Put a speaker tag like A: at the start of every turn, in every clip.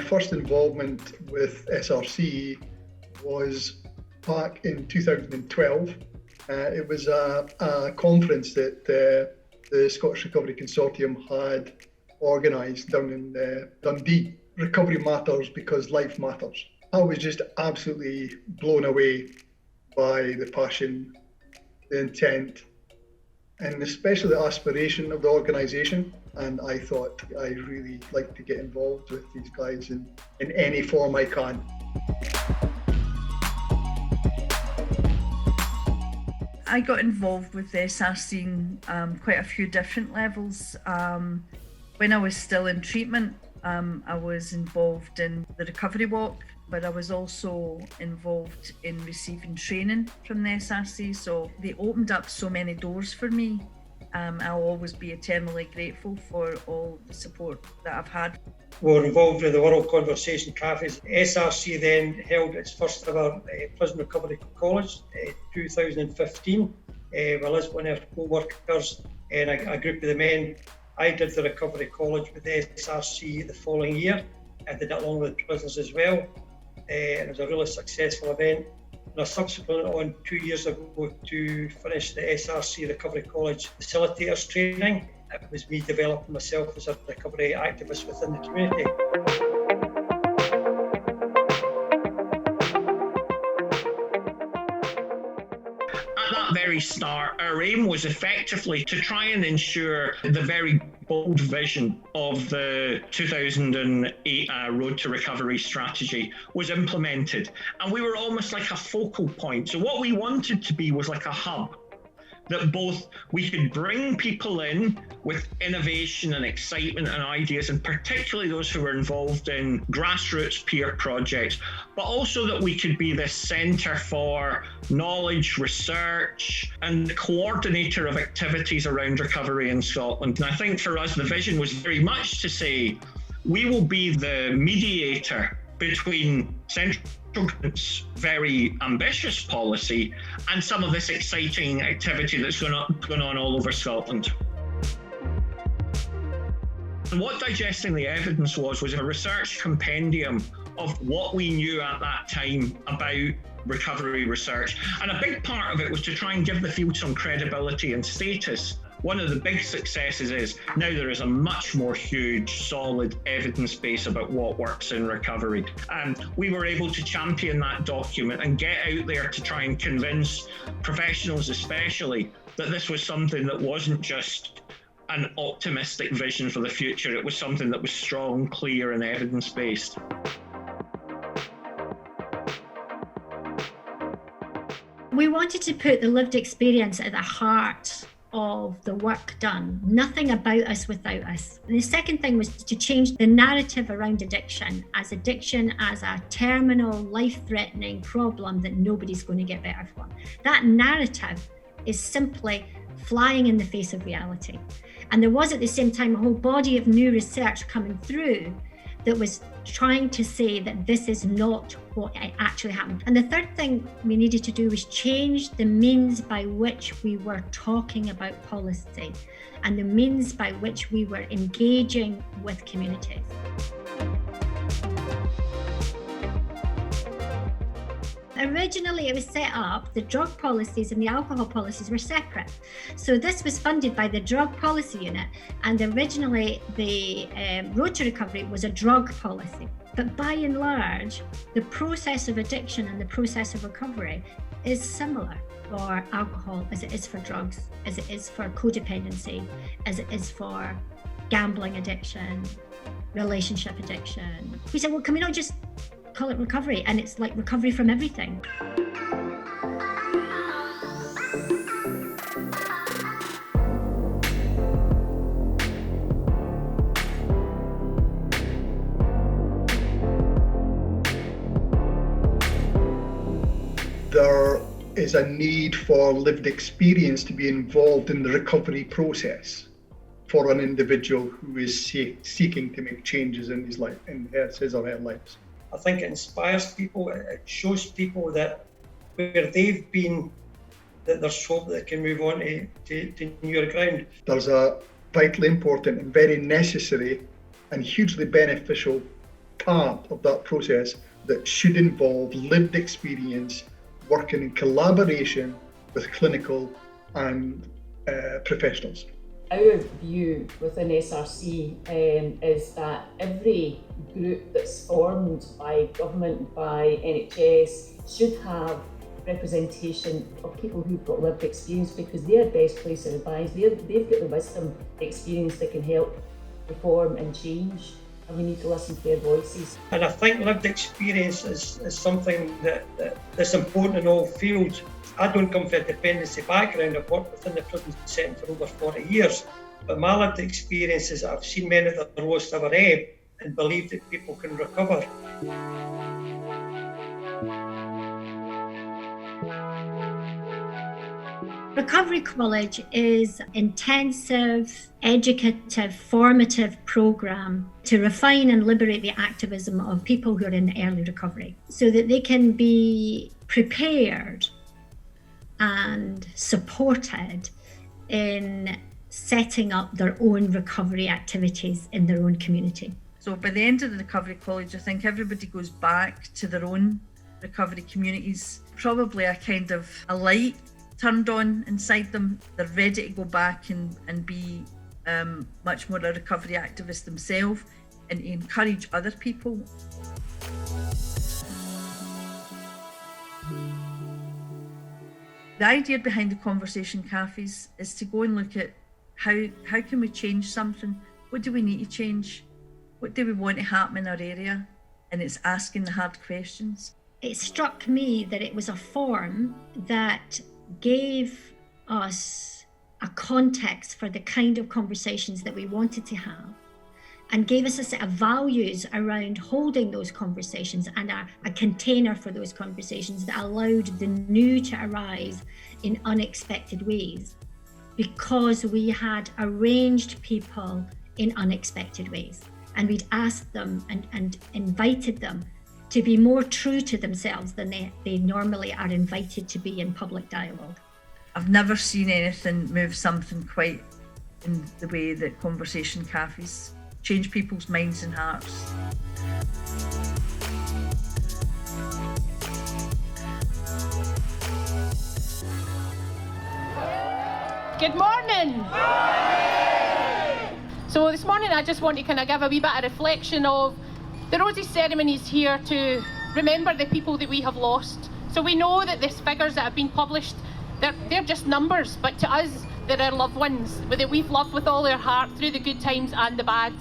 A: first involvement with SRC was back in 2012. It was a conference that the Scottish Recovery Consortium had organised down in Dundee. Recovery matters because life matters. I was just absolutely blown away by the passion, the intent, and especially the aspiration of the organisation. And I thought I'd really like to get involved with these guys in any form I can.
B: I got involved with the SRC in quite a few different levels. When I was still in treatment, I was involved in the recovery walk, but I was also involved in receiving training from the SRC. So they opened up so many doors for me. I'll always be eternally grateful for all the support that I've had.
C: We were involved with the World Conversation Cafes. SRC then held its first ever prison recovery college, 2015. Well, as one of our co-workers and a group of the men, I did the recovery college with the SRC the following year. I did it along with prisons as well. And it was a really successful event. And I subsequently went on 2 years ago to finish the SRC Recovery College facilitators training. It was me developing myself as a recovery activist within the community.
D: At that very start, our aim was effectively to try and ensure the very bold vision of the 2008 Road to Recovery strategy was implemented. And we were almost like a focal point. So what we wanted to be was like a hub that both we could bring people in with innovation and excitement and ideas, and particularly those who were involved in grassroots peer projects, but also that we could be this centre for knowledge, research, and the coordinator of activities around recovery in Scotland. And I think for us, the vision was very much to say, we will be the mediator between central government's very ambitious policy and some of this exciting activity that's going on all over Scotland. And what Digesting the Evidence was a research compendium of what we knew at that time about recovery research. And a big part of it was to try and give the field some credibility and status. One of the big successes is now there is a much more huge, solid evidence base about what works in recovery. And we were able to champion that document and get out there to try and convince professionals especially that this was something that wasn't just an optimistic vision for the future. It was something that was strong, clear, and evidence-based.
E: We wanted to put the lived experience at the heart of the work done. Nothing about us without us. And the second thing was to change the narrative around addiction as a terminal, life-threatening problem that nobody's going to get better from. That narrative is simply flying in the face of reality. And there was at the same time a whole body of new research coming through that was trying to say that this is not what actually happened. And the third thing we needed to do was change the means by which we were talking about policy and the means by which we were engaging with communities. Originally, it was set up, the drug policies and the alcohol policies were separate. So this was funded by the Drug Policy Unit, and originally the Road to Recovery was a drug policy. But by and large, the process of addiction and the process of recovery is similar for alcohol as it is for drugs, as it is for codependency, as it is for gambling addiction, relationship addiction. We said, well, can we not just call it recovery? And it's like recovery from everything.
A: There is a need for lived experience to be involved in the recovery process for an individual who is seeking to make changes in his life, in his or her lives.
C: I think it inspires people, it shows people that where they've been, that there's hope that can move on to newer ground.
A: There's a vitally important and very necessary and hugely beneficial part of that process that should involve lived experience, working in collaboration with clinical and professionals.
F: Our view within SRC is that every group that's formed by government, by NHS, should have representation of people who've got lived experience, because they're best placed to advise. They've got the wisdom, the experience that can help reform and change, and we need to listen to their voices.
C: And I think lived experience is something that's important in all fields. I don't come from a dependency background. I've worked within the prison setting for over 40 years, but my lived experience is I've seen men at the lowest of our ebb and believe that people can recover.
E: Recovery College is an intensive, educative, formative programme to refine and liberate the activism of people who are in early recovery so that they can be prepared and supported in setting up their own recovery activities in their own community.
B: So by the end of the Recovery College, I think everybody goes back to their own recovery communities, probably a kind of a light turned on inside them. They're ready to go back and be much more a recovery activist themselves and encourage other people. The idea behind the Conversation Cafes is to go and look at how can we change something? What do we need to change? What do we want to happen in our area? And it's asking the hard questions.
E: It struck me that it was a form that gave us a context for the kind of conversations that we wanted to have, and gave us a set of values around holding those conversations and a container for those conversations that allowed the new to arise in unexpected ways, because we had arranged people in unexpected ways, and we'd asked them and invited them to be more true to themselves than they normally are invited to be in public dialogue.
B: I've never seen anything move something quite in the way that Conversation Cafes change people's minds and hearts.
G: Good morning. So this morning I just want to kind of give a wee bit of reflection of the Roses ceremony is here to remember the people that we have lost. So we know that these figures that have been published, they're just numbers, but to us, they're our loved ones that we've loved with all our heart through the good times and the bad.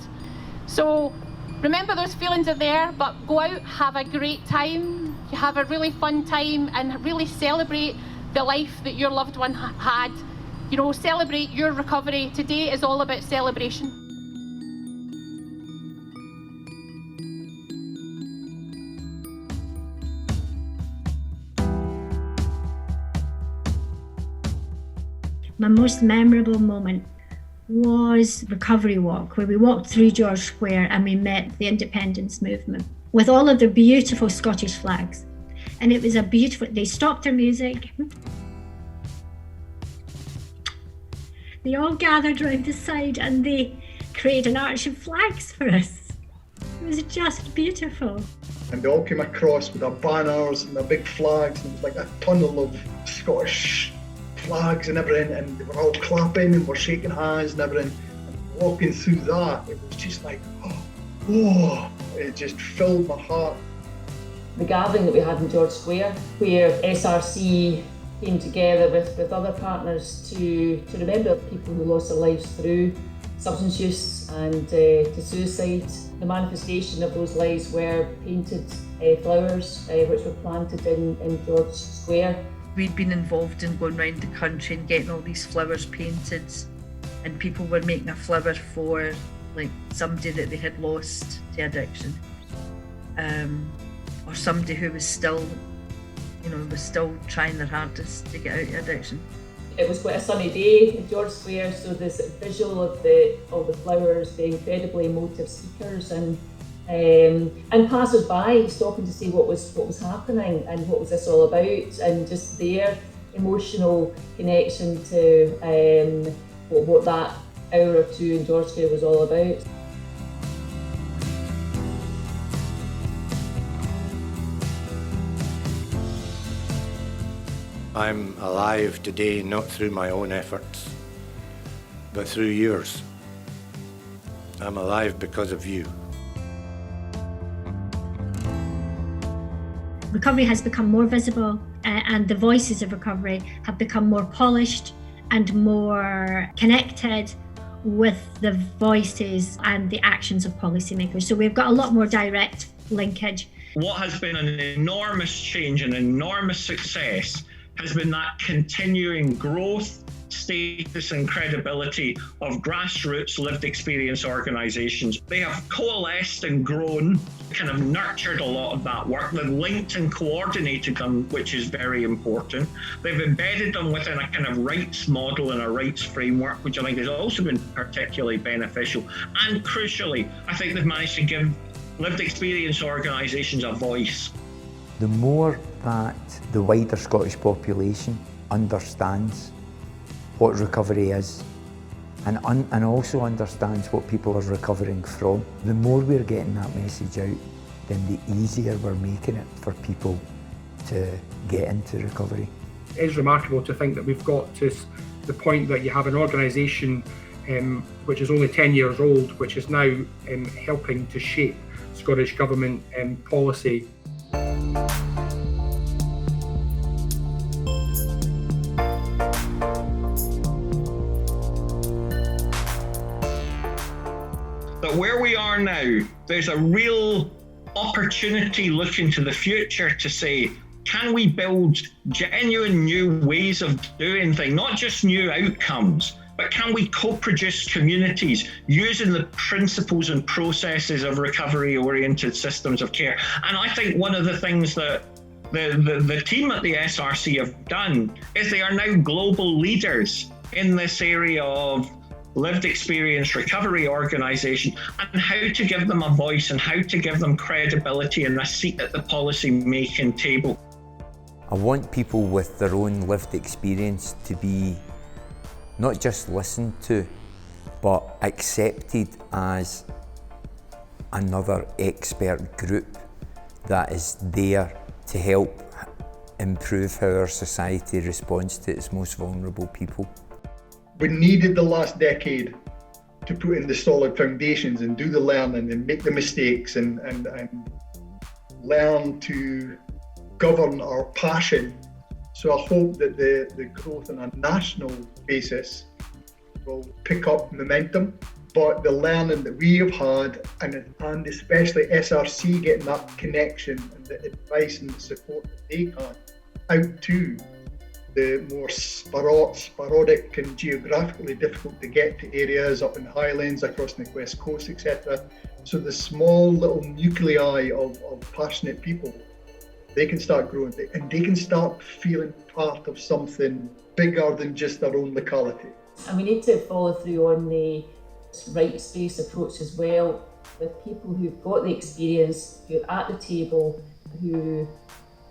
G: So remember those feelings are there, but go out, have a great time, have a really fun time, and really celebrate the life that your loved one had. You know, celebrate your recovery. Today is all about celebration.
E: My most memorable moment was Recovery Walk, where we walked through George Square and we met the independence movement with all of the beautiful Scottish flags. And it was a beautiful, they stopped their music. They all gathered around the side and they created an arch of flags for us. It was just beautiful.
A: And they all came across with their banners and their big flags, and it was like a tunnel of Scottish flags and everything, and they were all clapping and were shaking hands and everything. And walking through that, it was just like, oh, it just filled my heart.
F: The gathering that we had in George Square, where SRC came together with other partners to remember people who lost their lives through substance use and to suicide. The manifestation of those lives were painted flowers which were planted in George Square.
B: We'd been involved in going around the country and getting all these flowers painted, and people were making a flower for like somebody that they had lost to addiction, or somebody who was still, was still trying their hardest to get out of addiction.
F: It was quite a sunny day in George Square, so this visual of the flowers, the incredibly emotive speakers, and passers-by stopping to see what was happening and what was this all about, and just their emotional connection to what that hour or two in George Square was all about.
H: I'm alive today not through my own efforts, but through yours. I'm alive because of you.
E: Recovery has become more visible, and the voices of recovery have become more polished and more connected with the voices and the actions of policymakers. So we've got a lot more direct linkage.
D: What has been an enormous change, an enormous success, has been that continuing growth, status and credibility of grassroots lived experience organisations. They have coalesced and grown, kind of nurtured a lot of that work. They've linked and coordinated them, which is very important. They've embedded them within a kind of rights model and a rights framework, which I think has also been particularly beneficial. And crucially, I think they've managed to give lived experience organisations a voice.
I: The more that the wider Scottish population understands what recovery is and also understands what people are recovering from, the more we're getting that message out, then the easier we're making it for people to get into recovery.
J: It is remarkable to think that we've got to the point that you have an organisation which is only 10 years old, which is now helping to shape Scottish Government policy.
D: But where we are now, there's a real opportunity looking to the future to say, can we build genuine new ways of doing things, not just new outcomes, but can we co-produce communities using the principles and processes of recovery-oriented systems of care? And I think one of the things that the team at the SRC have done is they are now global leaders in this area of lived experience recovery organisation, and how to give them a voice and how to give them credibility and a seat at the policy making table.
I: I want people with their own lived experience to be not just listened to, but accepted as another expert group that is there to help improve how our society responds to its most vulnerable people.
A: We needed the last decade to put in the solid foundations and do the learning and make the mistakes and learn to govern our passion. So I hope that the growth on a national basis will pick up momentum. But the learning that we have had, and especially SRC getting that connection and the advice and the support that they can out to the more sporadic and geographically difficult to get to areas up in the Highlands, across the West Coast, etc. So the small little nuclei of passionate people, they can start growing and they can start feeling part of something bigger than just their own locality.
F: And we need to follow through on the rights-based approach as well, with people who've got the experience, who are at the table, who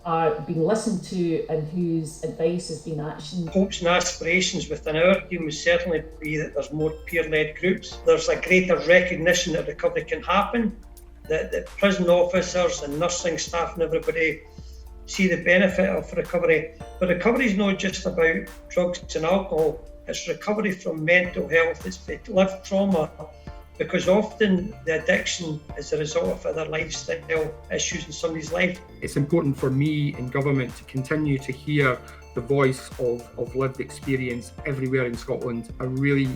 F: are being listened to and whose advice has been actioned.
C: Hopes and aspirations within our team would certainly be that there's more peer-led groups. There's a greater recognition that recovery can happen, that prison officers and nursing staff and everybody see the benefit of recovery. But recovery is not just about drugs and alcohol, it's recovery from mental health, it's lived trauma, because often the addiction is a result of other lifestyle issues in somebody's life. It's important for me in government to continue to hear the voice of lived experience everywhere in Scotland. I really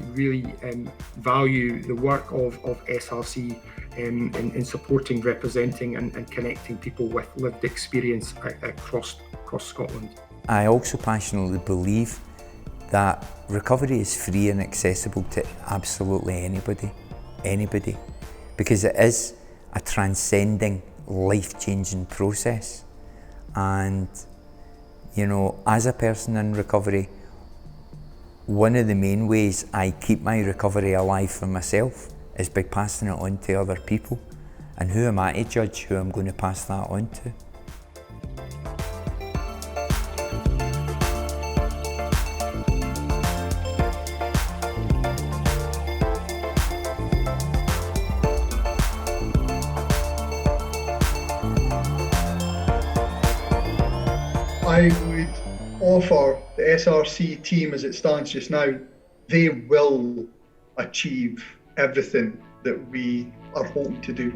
C: value the work of SRC in supporting, representing and connecting people with lived experience across Scotland.
I: I also passionately believe that recovery is free and accessible to absolutely anybody, because it is a transcending, life-changing process. And you know, as a person in recovery, one of the main ways I keep my recovery alive for myself is by passing it on to other people. And who am I to judge who I'm going to pass that on to?
A: I would offer SRC team as it stands just now, they will achieve everything that we are hoping to do.